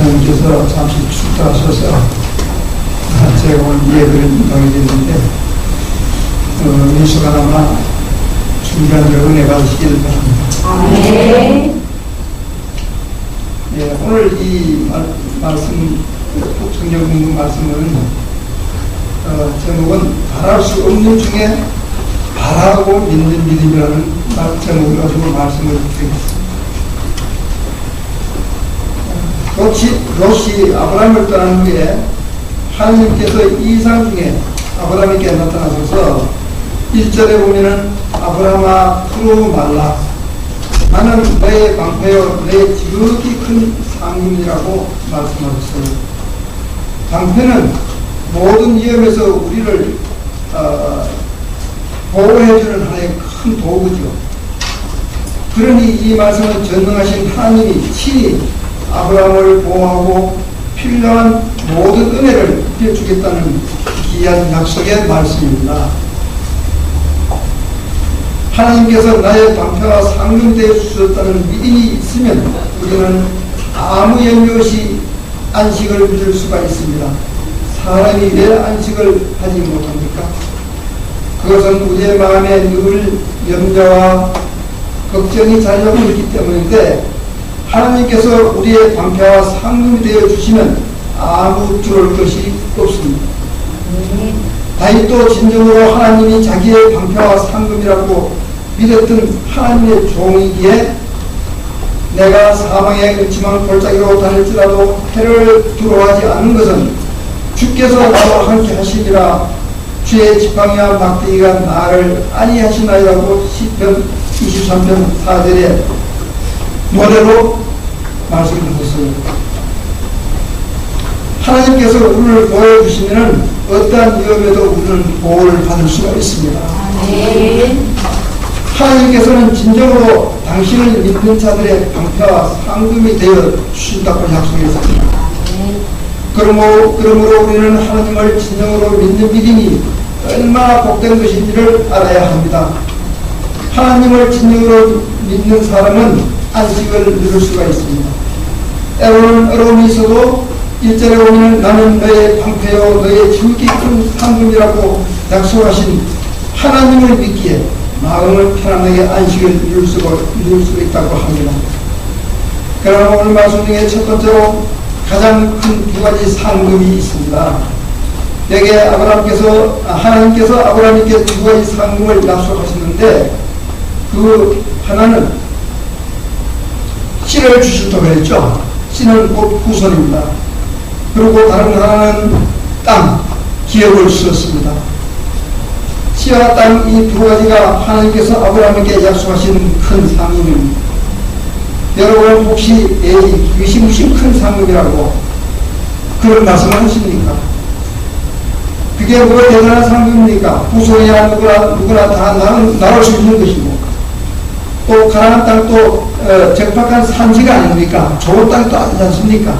하나님께서 잠시 축도하셔서 제가 오늘 예배를 인도하게 됐는데 민수가나마 중요한 은혜 받으시길 바랍니다. 아멘. 예, 오늘 이 말씀, 성경 공부 말씀은 제목은 바랄 수 없는 중에 바라고 믿는 믿음이라는 제목을 가지고 말씀을 드리겠습니다. 롯이 아브라함을 떠난 후에 하나님께서 이상 중에 아브라함에게 나타나셔서 1절에 보면은 아브라함아 두려워 말라 나는 너의 방패요 너의 지극히 큰 상급이라고 말씀하셨어요. 방패는 모든 위험에서 우리를 보호해주는 하나의 큰 도구죠. 그러니 이 말씀은 전능하신 하나님이 친히 아브라함을 보호하고 필요한 모든 은혜를 주겠다는 귀한 약속의 말씀입니다. 하나님께서 나의 방패와 상급이 되어 주셨다는 믿음이 있으면 우리는 아무 염려 없이 안식을 누릴 수가 있습니다. 사람이 왜 안식을 하지 못합니까? 그것은 우리의 마음에 늘 염려와 걱정이 자리하고 있기 때문인데 하나님께서 우리의 방패와 상급이 되어 주시면 아무 두려울 것이 없습니다. 다윗도 진정으로 하나님이 자기의 방패와 상급이라고 믿었던 하나님의 종이기에 내가 사망의 음침한 골짜기로 다닐지라도 해를 두려워하지 않는 것은 주께서 나와 함께 하시니라 주의 지팡이와 막대기가 나를 안위하시나이라고 시편 23편 4절에 노래로 말씀하셨어요. 하나님께서 우리를 보호해주시면 어떠한 위험에도 우리는 보호를 받을 수가 있습니다. 하나님께서는 진정으로 당신을 믿는 자들의 방패와 상급이 되어 주신다고 약속했습니다. 그러므로 우리는 하나님을 진정으로 믿는 믿음이 얼마나 복된 것인지를 알아야 합니다. 하나님을 진정으로 믿는 사람은 안식을 누릴 수가 있습니다. 때로는 어려움이 있어도 1절에 보면 나는 너의 방패요 너의 지극히 큰 상급이라고 약속하신 하나님을 믿기에 마음을 편안하게 안식을 누릴 수 있다고 합니다. 그러나 오늘 말씀 중에 첫 번째로 가장 큰 두 가지 상급이 있습니다. 여기에 하나님께서 아브라함에게 두 가지 상급을 약속하셨는데 그 하나는 씨를 주셨다고 했죠. 씨는 곧 후손입니다. 그리고 다른 하나는 땅, 기업을 주셨습니다. 씨와 땅 이 두 가지가 하나님께서 아브라함에게 약속하신 큰 상급입니다. 여러분 혹시 이것이 무슨 큰 상급이라고 그런 말씀을 하십니까? 그게 뭐 대단한 상급입니까? 후손이야 누구나 다 나올 수 있는 것이고 또 가나안 땅도 적박한 산지가 아닙니까? 좋은 땅도 아니지 않습니까?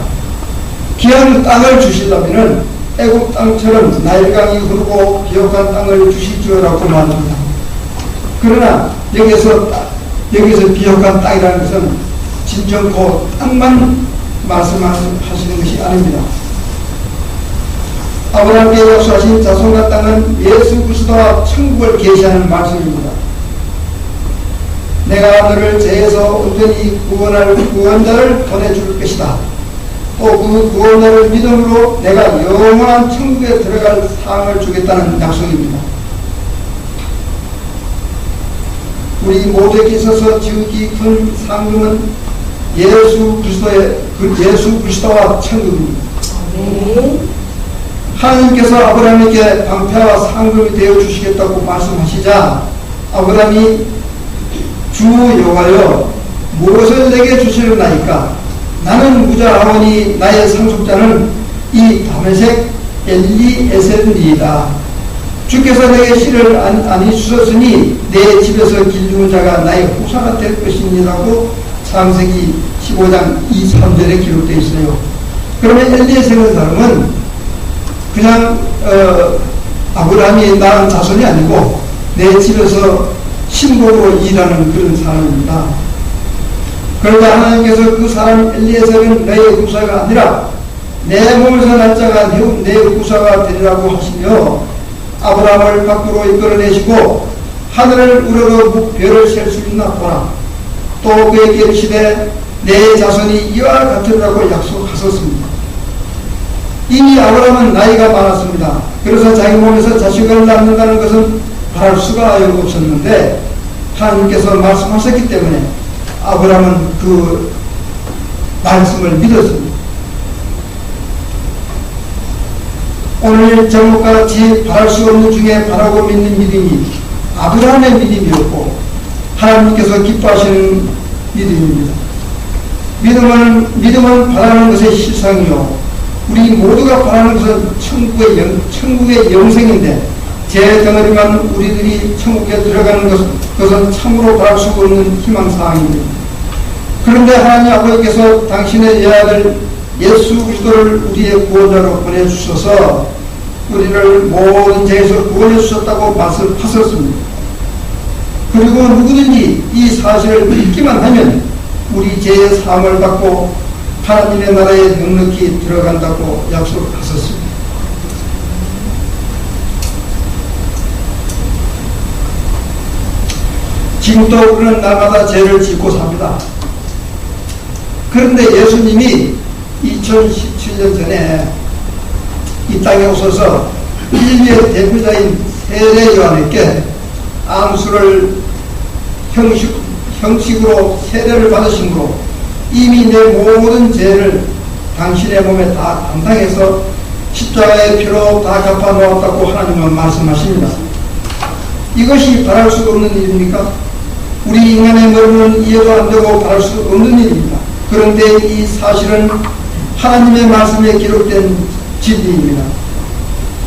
귀한 땅을 주시려면은 애국 땅처럼 나일강이 흐르고 비옥한 땅을 주시주라고 말합니다. 그러나 여기서 비옥한 땅이라는 것은 진정코 땅만 말씀하시는 것이 아닙니다. 아브라함께 약속하신 자손과 땅은 예수 그리스도와 천국을 계시하는 말씀입니다. 내가 너를 죄에서 온전히 구원할 구원자를 보내줄 것이다. 또 그 구원자를 믿음으로 내가 영원한 천국에 들어갈 상을 주겠다는 약속입니다. 우리 모두에게 있어서 지극히 큰 상급은 예수 그리스도와 천국입니다. 하나님께서 아브라함에게 방패와 상급이 되어 주시겠다고 말씀하시자 아브라함이 주 여호와여 무엇을 내게 주시려나이까 나는 무자하오니 나의 상속자는 이 다메섹 엘리에셀이다. 주께서 내게 씨를 아니 주셨으니 내 집에서 길주는 자가 나의 후사가 될 것이니라고 창세기 15장 2, 3절에 기록되어 있어요. 그러면 엘리에셀은 사람은 그냥 아브라함이 낳은 자손이 아니고 내 집에서 신복으로 일하는 그런 사람입니다. 그러자 하나님께서 그 사람 엘리에셀은 너의 후사가 아니라 내 몸에서 날 자가 내 후사가 되리라고 하시며 아브라함을 밖으로 이끌어내시고 하늘을 우러러 별을 셀 수 있나 보라. 또 그에게 이르시되 내 자손이 이와 같으리라고 약속하셨습니다. 이미 아브라함은 나이가 많았습니다. 그래서 자기 몸에서 자식을 낳는다는 것은 바랄 수가 없었는데 하나님께서 말씀하셨기 때문에 아브라함은 그 말씀을 믿었습니다. 오늘 제목과 같이 바랄 수 없는 중에 바라고 믿는 믿음이 아브라함의 믿음이었고 하나님께서 기뻐하시는 믿음입니다. 믿음은 바라는 것의 실상이요 우리 모두가 바라는 것은 천국의 영생인데 제 덩어리만 우리들이 천국에 들어가는 것은 참으로 바랄 수 없는 희망사항입니다. 그런데 하나님 아버지께서 당신의 예아들 예수 그리스도를 우리의 구원자로 보내주셔서 우리를 모든 죄에서 구원해 주셨다고 말씀하셨습니다. 그리고 누구든지 이 사실을 믿기만 하면 우리 죄의 사함을 받고 하나님의 나라에 넉넉히 들어간다고 약속하셨습니다. 지금도 우리는 날마다 죄를 짓고 삽니다. 그런데 예수님이 2017년 전에 이 땅에 오셔서 인류의 대표자인 세례 요한에게 안수를 형식으로 세례를 받으심으로 이미 내 모든 죄를 당신의 몸에 다 담당해서 십자가의 피로 다 갚아 놓았다고 하나님은 말씀하십니다. 이것이 바랄 수 없는 일입니까? 우리 인간의 머리는 이해도 안 되고 바랄 수 없는 일입니다. 그런데 이 사실은 하나님의 말씀에 기록된 진리입니다.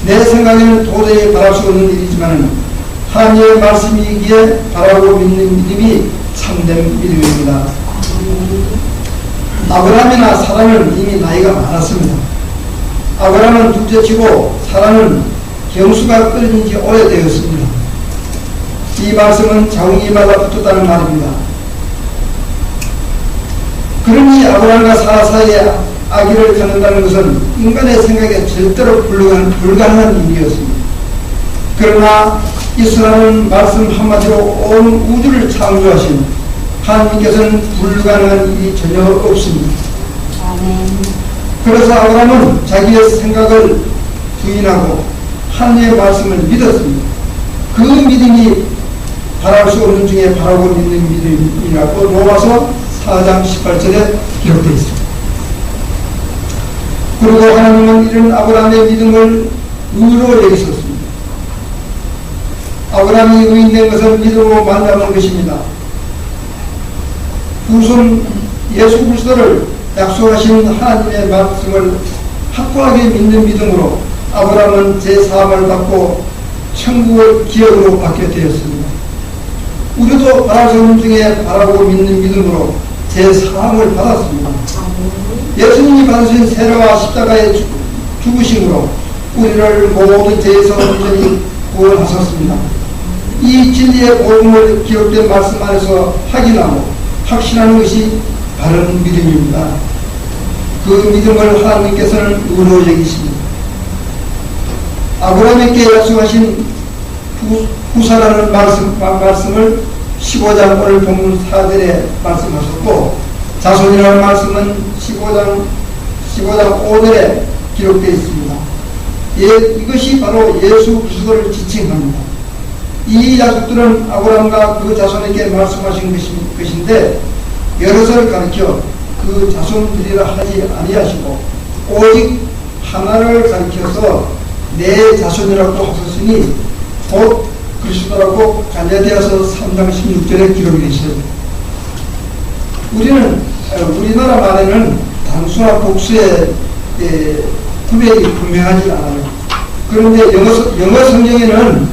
내 생각에는 도저히 바랄 수 없는 일이지만 하나님의 말씀이기에 바라고 믿는 믿음이 참된 믿음입니다. 아브라함이나 사라는 이미 나이가 많았습니다. 아브라함은 둘째치고 사라는 경수가 끊어진 지 오래되었습니다. 이 말씀은 자궁이마다 붙었다는 말입니다. 그러니 아브라함과 사라 사이에 아기를 갖는다는 것은 인간의 생각에 절대로 불가능한 일이었습니다. 그러나 이스라엘은 말씀 한마디로 온 우주를 창조하신 하나님께서는 불가능한 일이 전혀 없습니다. 그래서 아브라함은 자기의 생각을 부인하고 하나님의 말씀을 믿었습니다. 그 믿음이 바랄 수 없는 중에 바라고 믿는 믿음이라고 로마서 4장 18절에 기록되어 있습니다. 그리고 하나님은 이런 아브라함의 믿음을 의로 여기셨습니다. 아브라함이 의인된 것은 믿음으로 만나는 것입니다. 우선 예수 그리스도를 약속하신 하나님의 말씀을 확고하게 믿는 믿음으로 아브라함은 제4함을 받고 천국의 기업으로 받게 되었습니다. 우리도 바랄 수 없는 중에 바라고 믿는 믿음으로 제4함을 받았습니다. 예수님이 받으신 세례와 십자가의 죽으심으로 우리를 모든 죄에서 온전히 구원하셨습니다. 이 진리의 복음을 기록된 말씀 안에서 확인하고 확신하는 것이 바른 믿음입니다. 그 믿음을 하나님께서는 의로 여기십니다. 아브라함에게 약속하신 후사라는 말씀을 15장 오늘 본문 4절에 말씀하셨고 자손이라는 말씀은 15장 5절에 기록되어 있습니다. 이것이 바로 예수 그리스도를 지칭합니다. 이 약속들은 아브라함과 그 자손에게 말씀하신 것인데 여럿을 가리켜 그 자손들이라 하지 아니하시고 오직 하나를 가리켜서 내 자손이라고 하셨으니 곧 그리스도라고 갈라디아서 3장 16절에 기록이 되어 있습니다. 우리나라 말에는 단수와 복수의 구별이 분명하지 않아요. 그런데 영어 성경에는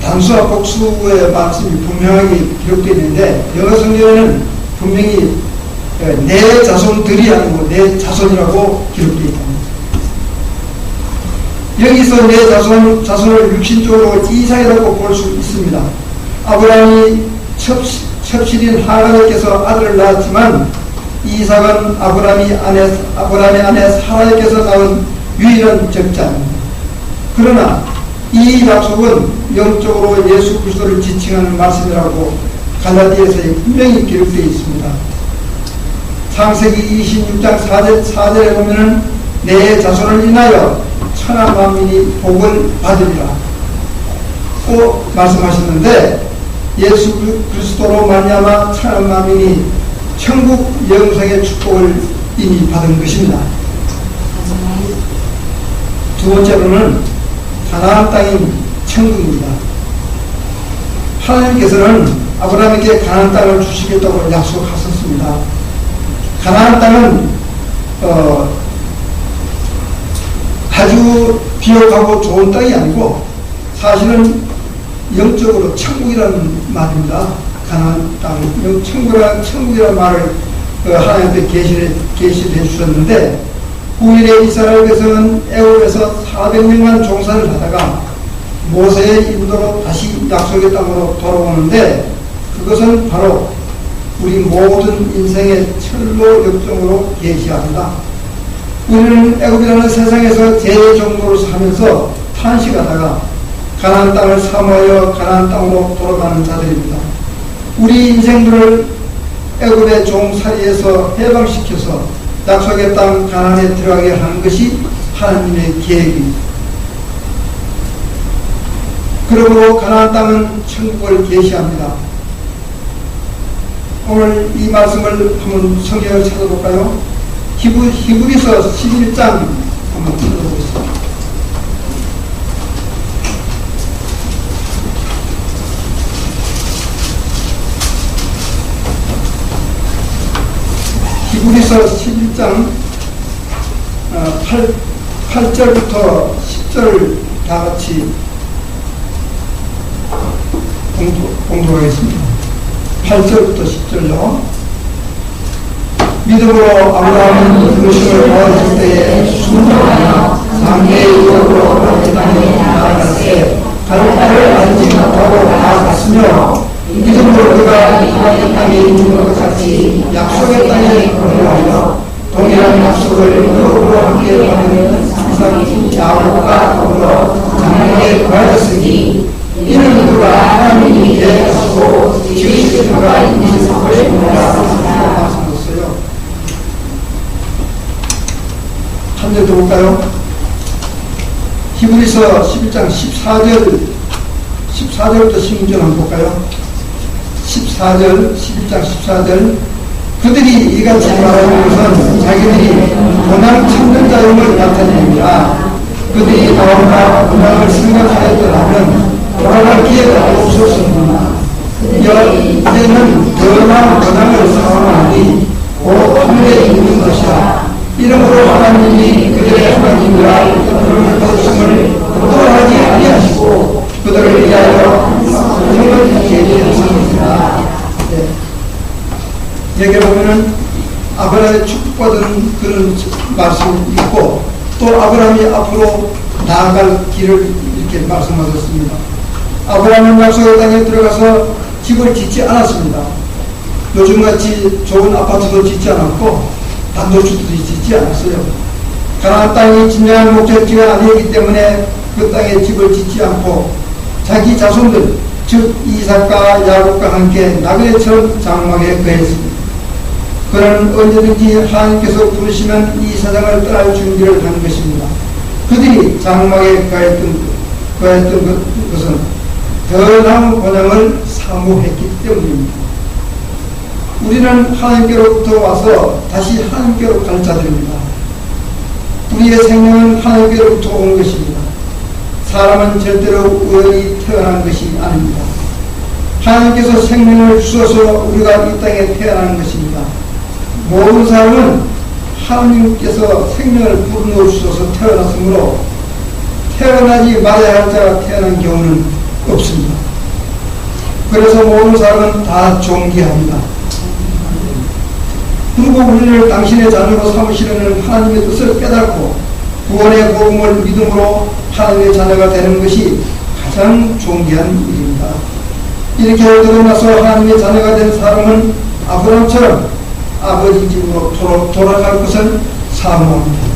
단수와 복수의 말씀이 분명하게 기록되어 있는데 영어 성경에는 분명히 내 자손들이 아니고 내 자손이라고 기록되어 있습니다. 여기서 내 자손을 육신적으로 이삭이라고 볼 수 있습니다. 아브라함이 첫 첩실인 하갈에게서 아들을 낳았지만 이삭은 아브라함의 아내 사라에게서 낳은 유일한 적자입니다. 그러나 이 약속은 영적으로 예수 그리스도를 지칭하는 말씀이라고 갈라디아서에 분명히 기록되어 있습니다. 창세기 26장 4절에 보면은 내 자손을 인하여 천하 만민이 복을 받으리라 꼭 말씀하셨는데, 예수 그리스도로 말미암아 천하 만민이 천국 영생의 축복을 이미 받은 것입니다. 두 번째로는 가나안 땅인 천국입니다. 하나님께서는 아브라함에게 가나안 땅을 주시겠다고 약속하셨습니다. 가나안 땅은 아주 비옥하고 좋은 땅이 아니고 사실은 영적으로 천국이라는 말입니다. 가나안 땅, 천국이라는 말을 하나님께 계시해 주셨는데, 후일에 이스라엘 백성은 애굽에서 400년간 종살을 하다가 모세의 인도로 다시 약속의 땅으로 돌아오는데, 그것은 바로 우리 모든 인생의 철로 역정으로 계시합니다. 우리는 애굽이라는 세상에서 제종으로 살면서 탄식하다가 가나안 땅을 사모하여 가나안 땅으로 돌아가는 자들입니다. 우리 인생들을 애굽의 종살이에서 해방시켜서 약속의 땅 가나안에 들어가게 하는 것이 하나님의 계획입니다. 그러므로 가나안 땅은 천국을 계시합니다. 오늘 이 말씀을 한번 성경을 찾아볼까요? 히브리서 11장 한번 찾아보겠습니다. 히브리서 11장 8절부터 10절 다 같이 공독하겠습니다. 8절부터 10절요. 믿음으로 아브라함은 부르심을 받았을 때에 순종하여 상대의 유업으로 그 땅에 나아갔을 갈 바를 알지 못하고 나아갔으며, 믿음으로 그가 이방의 땅에 있는 것 같이 약속의 땅에 거주하여 동일한 약속을 유업으로 함께 받는 이삭이 야곱과 더불어 장막에 거하였으니, 이는 그가 하나님이 계획하시고 지으실 그가 있는 성을 보았습니다. 한 절 더 볼까요? 히브리서 11장 14절부터 16절 한번 볼까요? 11장 14절. 그들이 이같이 말하는 것은 자기들이 고난 참는 자임을 나타냅니다. 그들이 나오나 고난을 생각하였더라면 돌아갈 기회가 없었습니다. 이제는 더 나은 고난을 상황하니 곧 하늘에 있는 것이라. 이러므로 하나님이 그들의 하나님이라 그들을 거짓을 도도하지 아니하시고 그들을 위하여 성을 계시했습니다. 여기 보면은 아브라함의 축복받은 그런 말씀이 있고, 또 아브라함이 앞으로 나아갈 길을 이렇게 말씀하셨습니다. 아브라함은 약속의 땅에 들어가서 집을 짓지 않았습니다. 요즘같이 좋은 아파트도 짓지 않았고 단독주택도 짓지 않았어요. 가나안 땅이 진정한 목적지가 아니기 때문에 그 땅에 집을 짓지 않고 자기 자손들, 즉 이삭과 야곱과 함께 나그네처럼 장막에 거했습니다. 그는 언제든지 하나님께서 부르시면 이 세상을 떠날 준비를 하는 것입니다. 그들이 장막에 거했던 것은 더 나은 고난을 사모했기 때문입니다. 우리는 하나님께로부터 와서 다시 하나님께로 갈 자들입니다. 우리의 생명은 하나님께로부터 온 것입니다. 사람은 절대로 우연히 태어난 것이 아닙니다. 하나님께서 생명을 주셔서 우리가 이 땅에 태어나는 것입니다. 모든 사람은 하나님께서 생명을 불어넣어 주셔서 태어났으므로 태어나지 말아야 할 자가 태어난 경우는 없습니다. 그래서 모든 사람은 다 존귀합니다. 그리고 우리를 당신의 자녀로 삼으시려는 하나님의 뜻을 깨닫고 구원의 복음을 믿음으로 하나님의 자녀가 되는 것이 가장 존귀한 일입니다. 이렇게 드러나서 하나님의 자녀가 된 사람은 아브라함처럼 아버지 집으로 돌아갈 것을 사모합니다.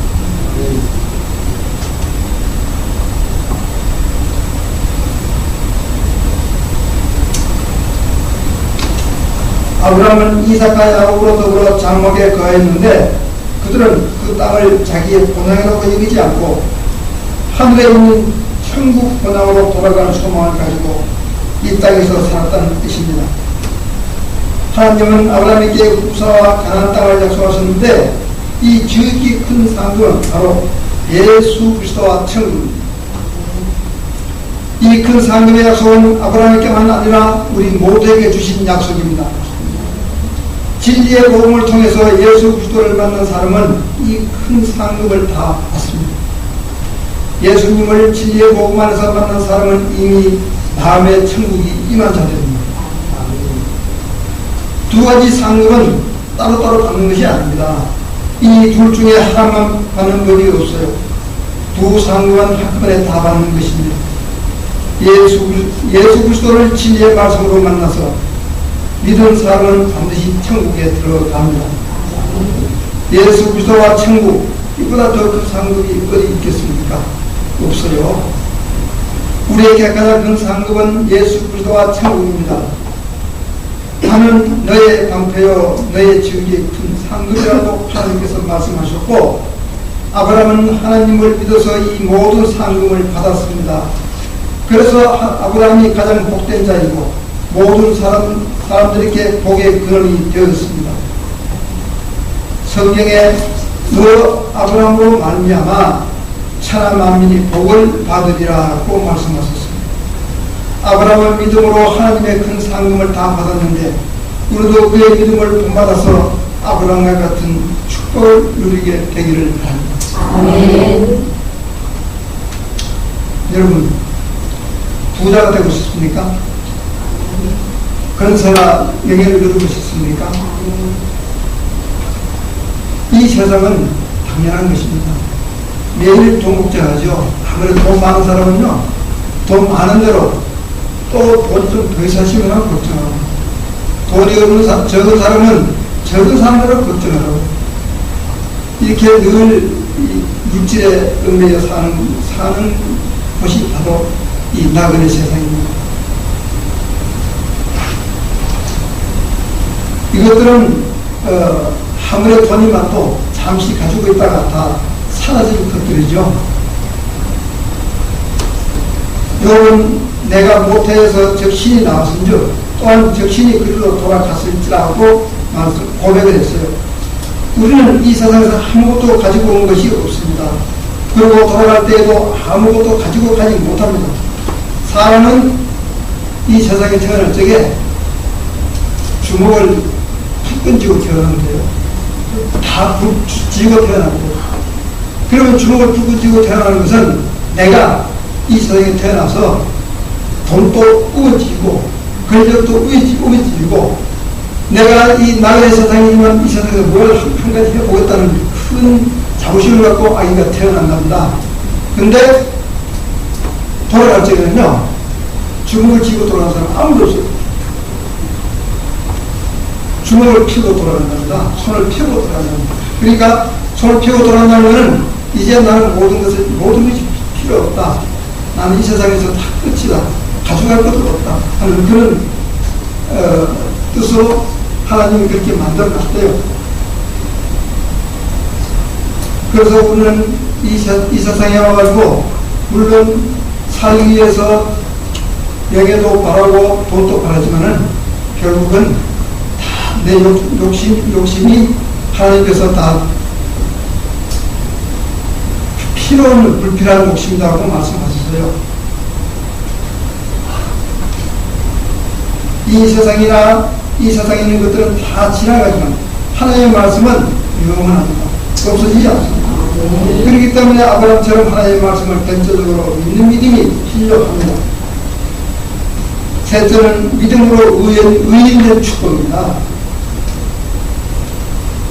아브라함은 이삭과 야곱으로 더불어 장막에 거하였는데 그들은 그 땅을 자기의 본향이라고 여기지 않고 하늘에 있는 천국 본향으로 돌아가는 소망을 가지고 이 땅에서 살았다는 뜻입니다. 하나님은 아브라함에게 후사와 가나안 땅을 약속하셨는데 이 지극히 큰 상급은 바로 예수 그리스도와 천국입니다. 이 큰 상급의 약속은 아브라함에게만 아니라 우리 모두에게 주신 약속입니다. 진리의 복음을 통해서 예수 그리스도를 만난 사람은 이 큰 상급을 다 받습니다. 예수님을 진리의 복음 안에서 만난 사람은 이미 마음의 천국이 임한 자들입니다. 두 가지 상급은 따로따로 받는 것이 아닙니다. 이 둘 중에 하나만 받는 법이 없어요. 두 상급은 한번에 다 받는 것입니다. 예수 그리스도를 진리의 말씀으로 만나서 믿은 사람은 반드시 천국에 들어갑니다. 예수 그리스도와 천국, 이보다 더 큰 상급이 어디 있겠습니까? 없어요. 우리에게 가장 큰 상급은 예수 그리스도와 천국입니다. 나는 너의 방패요 너의 지극히 큰 상급이라고 하나님께서 말씀하셨고 아브라함은 하나님을 믿어서 이 모든 상급을 받았습니다. 그래서 아브라함이 가장 복된 자이고 모든 사람들에게 복의 근원이 되었습니다. 성경에 너 아브라함으로 말미암아 천하 만민이 복을 받으리라고 말씀하셨습니다. 아브라함은 믿음으로 하나님의 큰 상급을 다 받았는데 우리도 그의 믿음을 본받아서 아브라함과 같은 축복을 누리게 되기를 바랍니다. 아멘. 여러분 부자가 되고 싶습니까? 건설과 명예를 누리고 싶습니까? 이 세상은 당연한 것입니다. 매일 돈 걱정하죠. 아무래도 돈 많은 사람은요, 돈 많은 대로 또 돈 좀 더 있으시면 걱정하고, 돈이 없는 적은 사람은 적은 사람대로 걱정하고, 이렇게 늘 물질에 얽매여 사는 것이 바로 이 나그네 세상입니다. 이것들은 아무리 돈이 많도 잠시 가지고 있다가 다 사라질 것들이죠. 여러분 내가 모태에서 적신이 나왔은즉 또한 적신이 그리로 돌아갔을지라고 고백을 했어요. 우리는 이 세상에서 아무것도 가지고 온 것이 없습니다. 그리고 돌아갈 때에도 아무것도 가지고 가지 못합니다. 사람은 이 세상에 태어날 적에 주먹을 푹 던지고 태어나는데요. 다 쥐고 태어나고, 그러면 주먹을 푹 던지고 태어나는 것은 내가 이 세상에 태어나서 돈도 우어지고 권력도 우어지고 내가 이 나의 세상이지만 이 세상에서 뭘 한 가지 해보겠다는 큰 자부심을 갖고 아기가 태어난답니다. 근데 돌아갈 적에는요, 주먹을 쥐고 돌아가는 사람 아무도 없어요. 주먹을 펴고 돌아간답니다. 손을 펴고 돌아간답니다. 그러니까 손을 펴고 돌아간다면 이제 나는 모든 것이 필요 없다. 나는 이 세상에서 다 끝이다. 가져갈 것도 없다. 하는 그런 뜻으로 하나님이 그렇게 만들어놨대요. 그래서 우리는 이 세상에 와가지고 물론 살기 위해서 명예도 바라고 돈도 바라지만은 결국은 다 내 욕심이 하나님께서 다 필요한 불필요한 욕심이라고 말씀하셨어요. 이 세상에 있는 것들은 다 지나가지만 하나님의 말씀은 영원합니다. 없어지지 않습니다. 그렇기 때문에 아브라함처럼 하나님의 말씀을 전적으로 믿는 믿음이 필요합니다. 셋째는 믿음으로 의인된 축복입니다.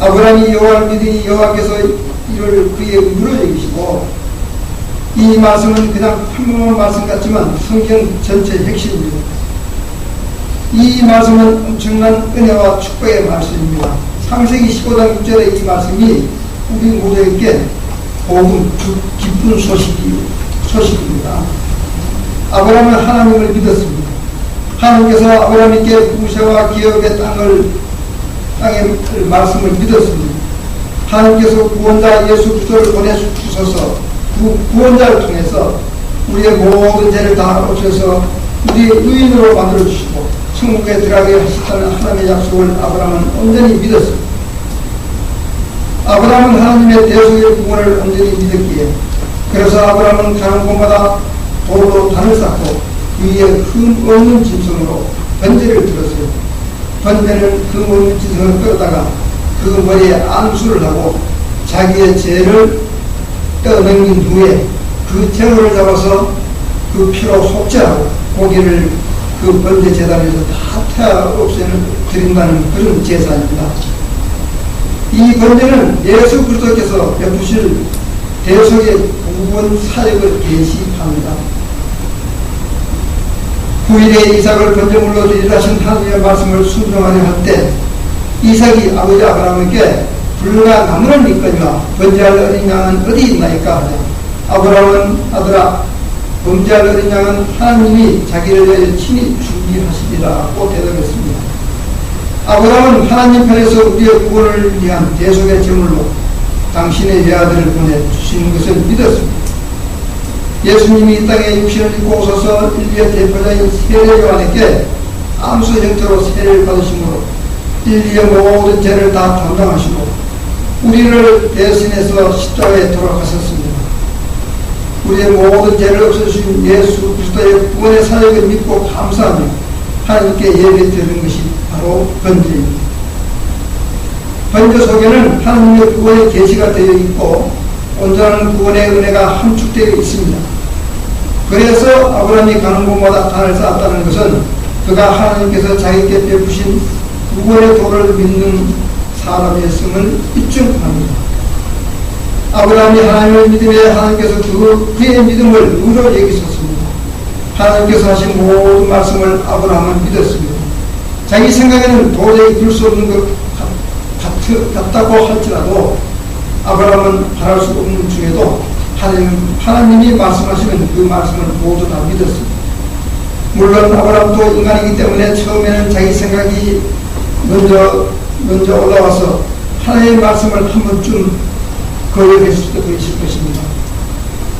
아브라함이 여호와를 믿으니 여호와께서 이를 그의 의로 여기시고, 이 말씀은 그냥 평범한 말씀 같지만 성경 전체의 핵심입니다. 이 말씀은 엄청난 은혜와 축복의 말씀입니다. 창세기 15장 6절의 이 말씀이 우리 모두에게 복음, 기쁜 소식입니다. 아브라함은 하나님을 믿었습니다. 하나님께서 아브라함에게 부세와 기업의 땅의 말씀을 믿었습니다. 하나님께서 구원자 예수 그리스도를 보내주셔서 그 구원자를 통해서 우리의 모든 죄를 다 없애서 우리의 의인으로 만들어주시고 천국에 들어가게 하시다는 하나님의 약속을 아브라함은 온전히 믿었습니다. 아브라함은 하나님의 대속의 구원을 온전히 믿었기에 그래서 아브라함은 가는 곳마다 돌로 단을 쌓고 위에 흠 없는 짐승으로 번제를 들었어요. 번제는 흠 없는 짐승을 끌어다가 그 머리에 안수를 하고 자기의 죄를 떠넘긴 후에 그 제물을 잡아서 그 피로 속죄하고 고기를 그 번제 제단에서 다 태아 없애는 드린다는 그런 제사입니다. 이 번제는 예수 그리스도께서 베푸실 대속의 구원 사역을 계시합니다. 9일에 이삭을 번제물로 드리라 하신 하나님의 말씀을 순종하려 할 때 이삭이 아버지 아브라함에게 불과 나무를 있거니와 번제할 어린 양은 어디 있나이까 하되 아브라함은 아들아 범죄할 어린 양은 하나님이 자기를 위해 친히 준비하시리라고 대답했습니다. 아브라함은 하나님 편에서 우리의 구원을 위한 대속의 제물로 당신의 외아들을 보내주시는 것을 믿었습니다. 예수님이 이 땅에 육신을 입고 오셔서 인류의 대표자인 세례 요한에게 암수 형태로 세례를 받으심으로 인류의 모든 죄를 다 담당하시고 우리를 대신해서 십자가에 돌아가셨습니다. 우리의 모든 죄를 없애주신 예수 그리스도의 구원의 사역을 믿고 감사하며 하나님께 예배드리는 것이 바로 번제입니다. 번제 속에는 하나님의 구원의 계시가 되어 있고 온전한 구원의 은혜가 함축되어 있습니다. 그래서 아브라함이 가는 곳마다 단을 쌓았다는 것은 그가 하나님께서 자기께 베푸신 구원의 도를 믿는 사람이었음을 입증합니다. 아브라함이 하나님을 믿음에 하나님께서 그의 믿음을 의로 여기셨습니다. 하나님께서 하신 모든 말씀을 아브라함은 믿었습니다. 자기 생각에는 도저히 들 수 없는 것 같다고 할지라도 아브라함은 바랄 수 없는 중에도 하나님이 말씀하시는 그 말씀을 모두 다 믿었습니다. 물론 아브라함도 인간이기 때문에 처음에는 자기 생각이 먼저 올라와서 하나님의 말씀을 한 번쯤 거역했을 수도 있을 것입니다.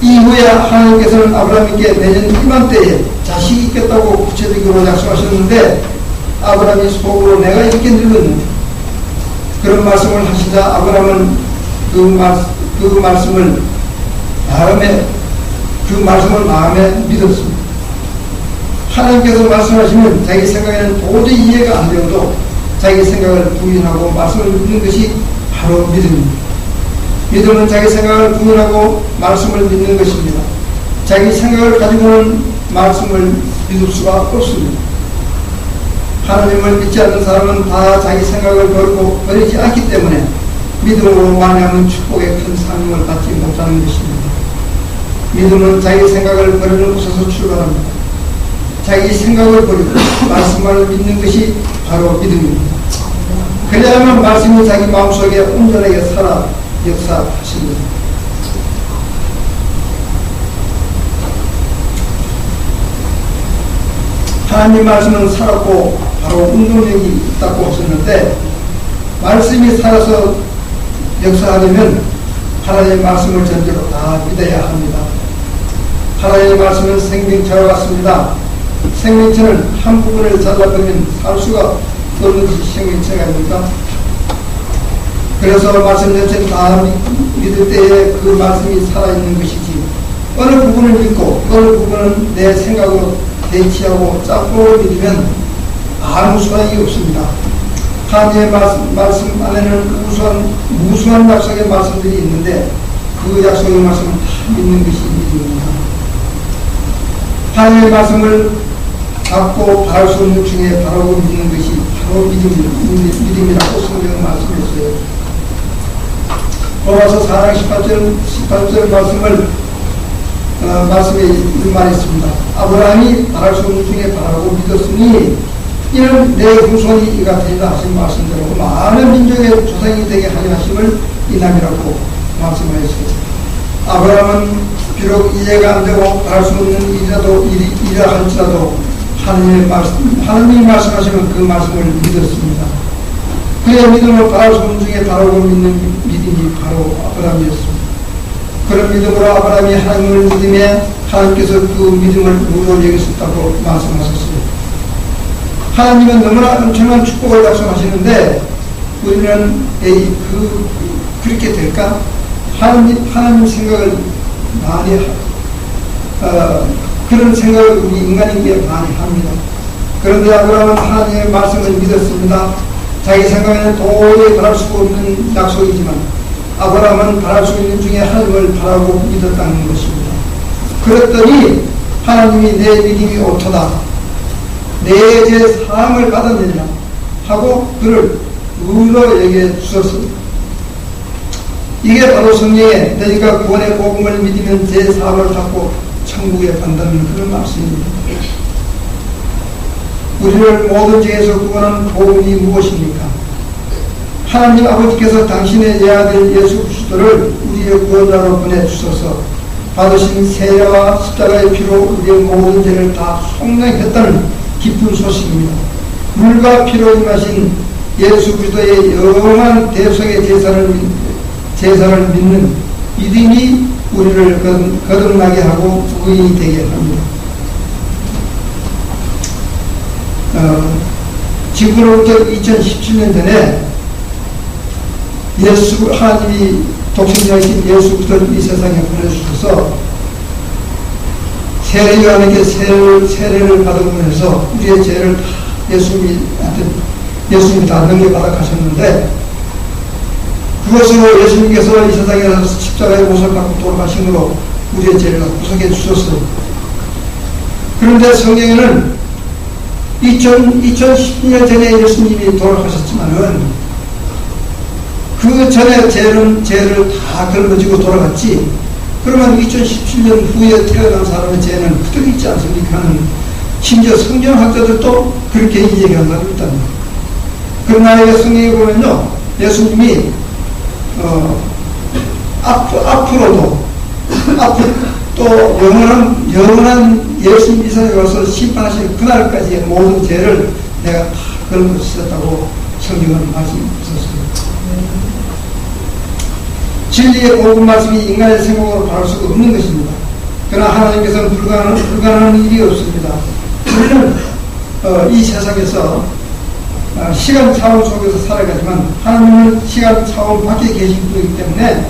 이후에 하나님께서는 아브라함에게 내년 이맘때에 자식이 있겠다고 구체적으로 약속하셨는데 아브라함이 속으로 내가 이렇게 늙었는데 그런 말씀을 하시자 아브라함은 그 말씀을 마음에 믿었습니다. 하나님께서 말씀하시면 자기 생각에는 도저히 이해가 안 되어도 자기 생각을 부인하고 말씀을 믿는 것이 바로 믿음입니다. 믿음은 자기 생각을 부인하고 말씀을 믿는 것입니다. 자기 생각을 가지고는 말씀을 믿을 수가 없습니다. 하나님을 믿지 않는 사람은 다 자기 생각을 버리지 않기 때문에 믿음으로 말미암은 축복의 큰 상용을 받지 못하는 것입니다. 믿음은 자기 생각을 버리는 곳에서 출발합니다. 자기 생각을 버리고 말씀을 믿는 것이 바로 믿음입니다. 그래야만 말씀이 자기 마음속에 온전하게 살아 역사하십니다. 하나님 말씀은 살았고 바로 운동력이 있다고 하셨는데 말씀이 살아서 역사하려면 하나님의 말씀을 전제로 다 믿어야 합니다. 하나님의 말씀은 생명체와 같습니다. 생명체는 한 부분을 잘라보면 살 수가 없는 것이 생명체가 아닙니까? 그래서 말씀 전체를 다 믿을 때에 그 말씀이 살아있는 것이지 어느 부분을 믿고 어느 부분은 내 생각으로 대치하고 짝꿍을 믿으면 아무 소용이 없습니다. 하나님의 말씀 안에는 무수한 약속의 말씀들이 있는데 그 약속의 말씀을 다 믿는 것이 믿음입니다. 하나님의 말씀을 받고 바랄 수 없는 중에 바라고 믿는 것이 바로 믿음이라고 성경은 말씀했어요. 로마서 4장 18절 말씀에 이런 말이 있습니다. 아브라함이 바랄 수 없는 중에 바라고 믿었으니 이는 내 후손이 이가 되리라 하신 말씀대로 많은 민족의 조상이 되게 하려 하심을 이남이라고 말씀하였습니다. 아브라함은 비록 이해가 안 되고 알 수 없는 일이라 할지라도 하나님이 말씀하시면 그 말씀을 믿었습니다. 그의 믿음을 바랄 소문 중에 바라고 믿는 믿음이 바로 아브라함이었습니다. 그런 믿음으로 아브라함이 하나님을 믿음에 하나님께서 그 믿음을 무료로 여기셨다고 말씀하셨습니다. 하나님은 너무나 엄청난 축복을 약속하시는데 우리는 그렇게 될까? 하나님 생각을 많이 그런 생각을 우리 인간에게 많이 합니다. 그런데 아브라함은 하나님의 말씀을 믿었습니다. 자기 생각에는 도저히 바랄 수 없는 약속이지만 아브라함은 바랄 수 있는 중에 하나님을 바라고 믿었다는 것입니다. 그랬더니 하나님이 내 믿음이 옳도다, 내 죄 사함을 받았느니라 하고 그를 의로 여겨 주셨습니다. 이게 바로 성경에 너희가 구원의 복음을 믿으면 죄 사함을 받고 천국에 간다는 그런 말씀입니다. 우리를 모든 죄에서 구원하는 복음이 무엇입니까? 하나님 아버지께서 당신의 예아들 예수 그리스도를 우리의 구원자로 보내주셔서 받으신 세례와 십자가의 피로 우리의 모든 죄를 다 속량했다는 기쁜 소식입니다. 물과 피로 임하신 예수 그리스도의 영원한 대속의 제사를 믿는 믿음이 우리를 거듭나게 하고 의인이 되게 합니다. 지금으로부터 2017년 전에 하나님이 독생자이신 예수 그리스도를 이 세상에 보내주셔서 세례 요한에게 세례를 받으면서 우리의 죄를 다 예수님이 다 넘겨받아 가셨는데 그것으로 예수님께서 이 세상에서 십자가의 못을 받고 돌아가심으로 우리의 죄를 구속해 주셨어요. 그런데 성경에는 2010년 전에 예수님이 돌아가셨지만은 그 전에 죄를 다 걸머지고 돌아갔지, 그러면 2017년 후에 태어난 사람의 죄는 그대로 있지 않습니까? 심지어 성경학자들도 그렇게 얘기한다고 있답니다. 그러나 성경에 보면요, 예수님이 앞으로 또 영원한 예수님 이 세상에 와서 심판하시는 그날까지의 모든 죄를 내가 다 걸어주셨다고 성경은 말씀하셨어요. 진리의 복음 말씀이 인간의 생각으로 바를 수가 없는 것입니다. 그러나 하나님께서는 불가능한 일이 없습니다. 우리는 이 세상에서 시간 차원 속에서 살아가지만 하나님은 시간 차원 밖에 계신 분이기 때문에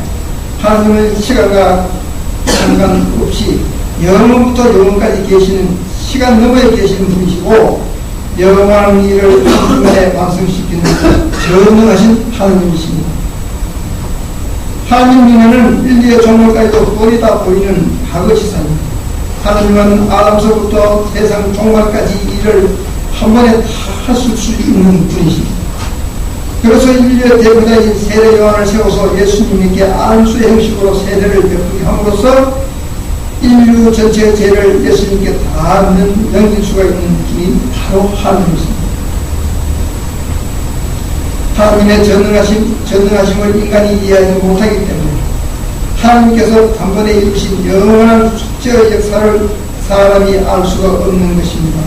하나님은 시간과 상관없이 영원부터 영원까지 계시는 시간 너머에 계시는 분이시고 영원한 일을 한순간에 완성시키는 전능하신 하나님이십니다. 하나님 눈에는 인류의 종말까지도 뻔히 다 보이는 과거지사입니다. 하나님은 아담서부터 세상 종말까지 일을 한 번에 다 하실 수 있는 분이십니다. 그래서 인류의 대표자인 세례 요한을 세워서 예수님께 안수의 형식으로 세례를 베풀게 함으로써 인류 전체의 죄를 예수님께 다 넘길 수가 있는 분이 바로 하나님이십니다. 하나님의 전능하심을 인간이 이해하지 못하기 때문에 하나님께서 단번에 이루신 영원한 축제의 역사를 사람이 알 수가 없는 것입니다.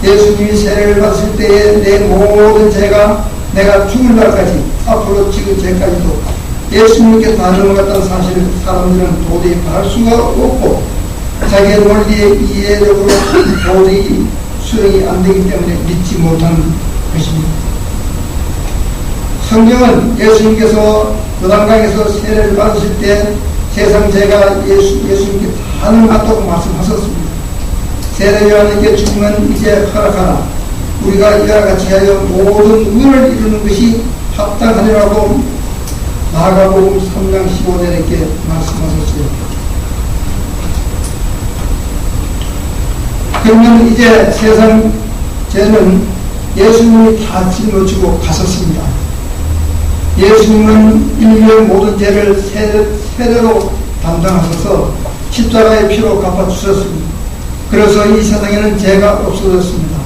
예수님이 세례를 받으실 때에 내 모든 죄가 내가 죽을 날까지 앞으로 지금 죄까지도 예수님께 다 넘어갔다는 사실을 사람들은 도저히 바랄 수가 없고 자기의 논리에 이해적으로 도저히 수용이 안 되기 때문에 믿지 못하는 것입니다. 성경은 예수님께서 요단강에서 세례를 받으실 때 세상 죄가 예수님께 다 넘어갔다고 말씀하셨습니다. 세례 요한에게 죽으면 이제 허락하라. 우리가 이와 같이 하여 모든 의를 이루는 것이 합당하리라고 마가복음 3장 15절에게 말씀하셨어요. 그러면 이제 세상 죄는 예수님이 다 짊어지고 가셨습니다. 예수님은 인류의 모든 죄를 세례로 담당하셔서 십자가의 피로 갚아주셨습니다. 그래서 이 세상에는 죄가 없어졌습니다.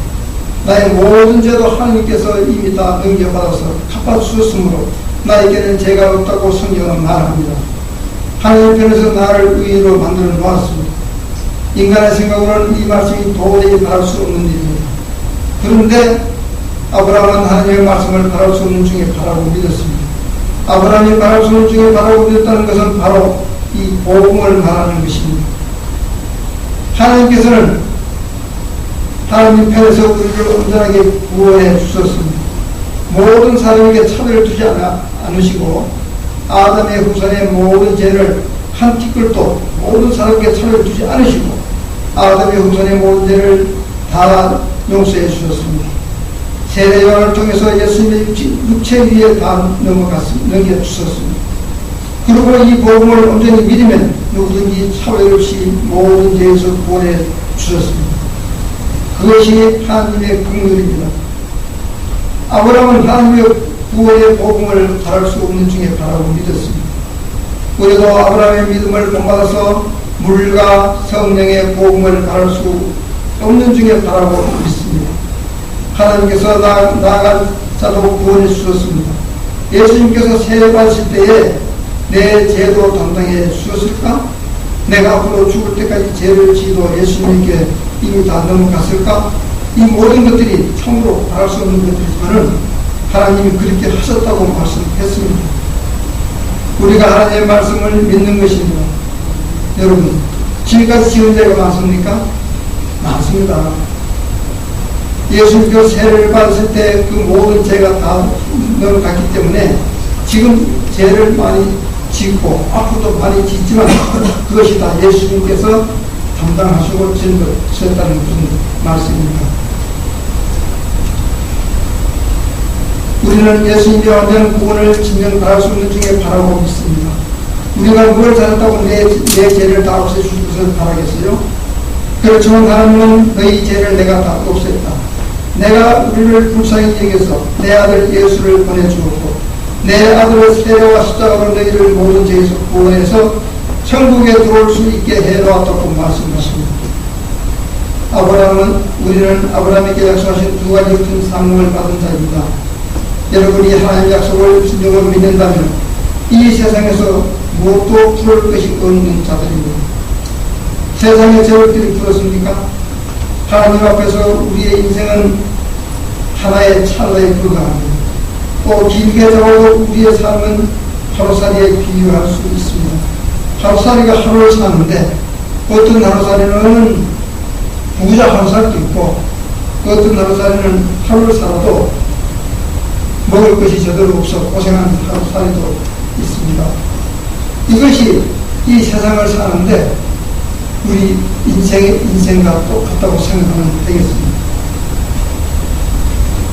나의 모든 죄도 하나님께서 이미 다 넘겨받아서 갚아주셨으므로 나에게는 죄가 없다고 성경은 말합니다. 하나님 편에서 나를 의인으로 만들어 놓았습니다. 인간의 생각으로는 이 말씀이 도저히 바랄 수 없는 일입니다. 그런데 아브라함은 하나님의 말씀을 바랄 수 없는 중에 바라고 믿었습니다. 아브라함이 바랄 수 없는 중에 바라고 믿었다는 것은 바로 이 복음을 말하는 것입니다. 하나님께서는 하나님 편에서 우리를 온전하게 구원해 주셨습니다. 모든 사람에게 차별을 두지 않으시고 아담의 후손의 모든 죄를 한 티끌도 모든 사람에게 차별을 두지 않으시고 아담의 후손의 모든 죄를 다 용서해 주셨습니다. 세례요한을 통해서 예수님의 육체 위에 다 넘겨주셨습니다. 그리고 이 복음을 온전히 믿으면 누구든지 차별 없이 모든 죄에서 구원해 주셨습니다. 그것이 하나님의 긍휼입니다. 아브라함은 하나님의 구원의 복음을 바랄 수 없는 중에 바라고 믿었습니다. 우리도 아브라함의 믿음을 본받아서 물과 성령의 복음을 바랄 수 없는 중에 바라고 믿습니다. 하나님께서 나아간 자도 구원해 주셨습니다. 예수님께서 세례 받으실 때에 내 죄도 담당해 주셨을까? 내가 앞으로 죽을 때까지 죄를 지도 예수님께 이미 다 넘어갔을까? 이 모든 것들이 참으로 바랄 수 없는 것들이지만은 하나님이 그렇게 하셨다고 말씀했습니다. 우리가 하나님의 말씀을 믿는 것입니다. 여러분, 지금까지 지은 죄가 많습니까? 많습니다. 예수님께서 세례를 받으실 때 그 모든 죄가 다 넘어갔기 때문에 지금 죄를 많이 짓고 앞으로도 많이 짓지만 그것이 다 예수님께서 담당하시고 전도하셨다는 그런 말씀입니다. 우리는 예수님의 완전한 구원을 진정받을 수 있는 중에 바라고 믿습니다. 우리가 뭘 잘했다고 내 죄를 다 없애주실 것을 바라겠어요? 그렇지만 하나님은 너희 죄를 내가 다 없앴다. 내가 우리를 불쌍히 여겨서 내 아들 예수를 보내주었고 내 아들의 세례와 십자가로 너희를 모든 죄에서 구원해서 천국에 들어올 수 있게 해놓았다고 말씀하십니다. 우리는 아브라함에게 약속하신 두 가지 큰 상급을 받은 자입니다. 여러분이 하나님의 약속을 진정으로 믿는다면 이 세상에서 무엇도 풀을 것이 없는 자들입니다. 세상의 죄들이 풀었습니까? 하나님 앞에서 우리의 인생은 하나의 찰나에 불과합니다. 또 길게 잡아도 우리의 삶은 하루살이에 비유할 수 있습니다. 하루살이가 하루를 사는데 어떤 하루살이는 부자 하루살이도 있고 어떤 하루살이는 하루를 살아도 먹을 것이 제대로 없어 고생하는 하루살이도 있습니다. 이것이 이 세상을 사는데 우리 인생과 똑같다고 생각하면 되겠습니다.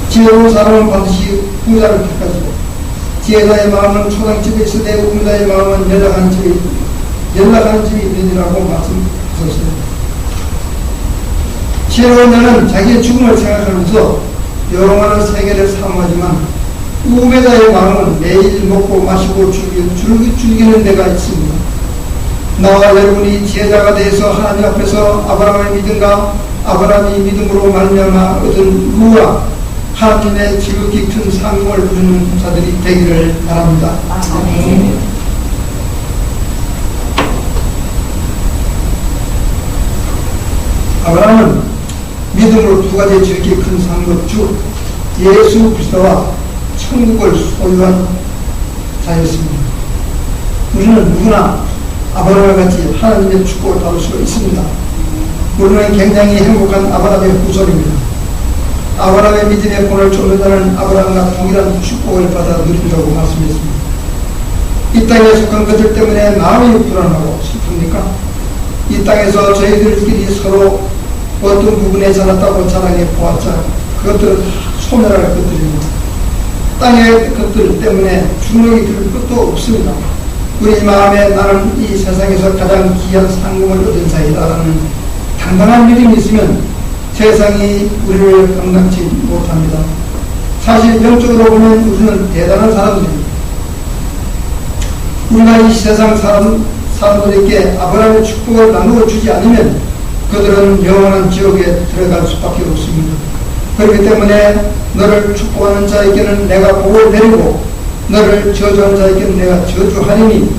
지혜로운 사람은 반드시 부자를 택하지고 지혜자의 마음은 초당집에 있으되 우자의 마음은 연락하는 집에 있느니라고 말씀하셨어요. 지혜로운 자는 자기의 죽음을 생각하면서 여러가지 세계를 사모하지만 우매자의 마음은 매일 먹고 마시고 즐기는 데가 있습니다. 나와 여러분이 지혜자가 되어서 하나님 앞에서 아브라함의 믿음과 아브라함이 믿음으로 말미암아 얻은 루와 하나님의 지극히 큰 상급을 부르는 자들이 되기를 바랍니다. 아멘. 아브라함은 믿음으로 두 가지 지극히 큰 상급 주 예수 그리스도와 천국을 소유한 자였습니다. 우리는 누구나 아브라함과 같이 하나님의 축복을 받을 수 있습니다. 우리는 굉장히 행복한 아브라함의 후손입니다. 아브라함의 믿음의 본을 쫓는 자는 아브라함과 동일한 축복을 받아 누린다고 말씀했습니다. 이 땅에 속한 것들 때문에 마음이 불안하고 슬픕니까? 이 땅에서 저희들끼리 서로 어떤 부분에 잘났다고 자랑해 보았자 그것들은 소멸할 것들입니다. 땅의 것들 때문에 주눅이 들 것도 없습니다. 우리 마음에 나는 이 세상에서 가장 귀한 상금을 얻은 자이다라는 당당한 믿음이 있으면 세상이 우리를 감당치 못합니다. 사실 영적으로 보면 우리는 대단한 사람들입니다. 우리가 이 세상 사람들에게 아브라함의 축복을 나누어 주지 않으면 그들은 영원한 지옥에 들어갈 수밖에 없습니다. 그렇기 때문에 너를 축복하는 자에게는 내가 복을 내리고 너를 저주하는 자에게는 내가 저주하리니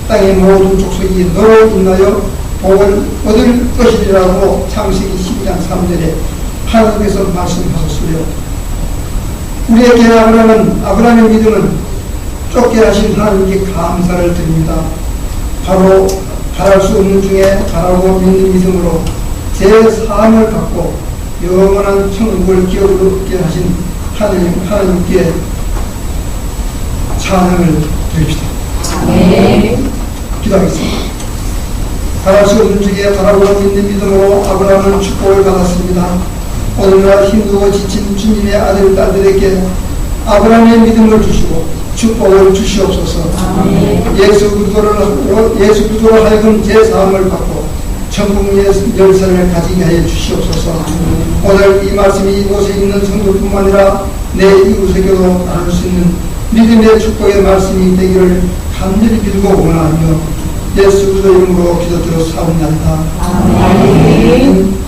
땅의 모든 족속이 너로 인하여 복을 얻을 것이라고 창세기 12장 3절에 하나님께서 말씀하셨으며, 우리에게 아브라함의 믿음은 쫓게 하신 하나님께 감사를 드립니다. 바로 바랄 수 없는 중에 바라고 믿는 믿음으로 제3을 받고 영원한 천국을 기업으로 얻게 하신 하나님께 찬양을 드립시다. 네. 기도하겠습니다. 바랄 수 없는 중에 바라고 믿는 믿음으로 아브라함은 축복을 받았습니다. 오늘날 힘들고 지친 주님의 아들, 딸들에게 아브라함의 믿음을 주시고 축복을 주시옵소서. 예수 그리스도로 하여금 제3을 받고 천국 열쇠를 가지게 하여 주시옵소서. 오늘 이 말씀이 이곳에 있는 성도뿐만 아니라 내 이웃에게도 나눌 수 있는 믿음의 축복의 말씀이 되기를 간절히 빌고 원하며 예수 그리스도 이름으로 기도드려 사옵나이다. 아멘.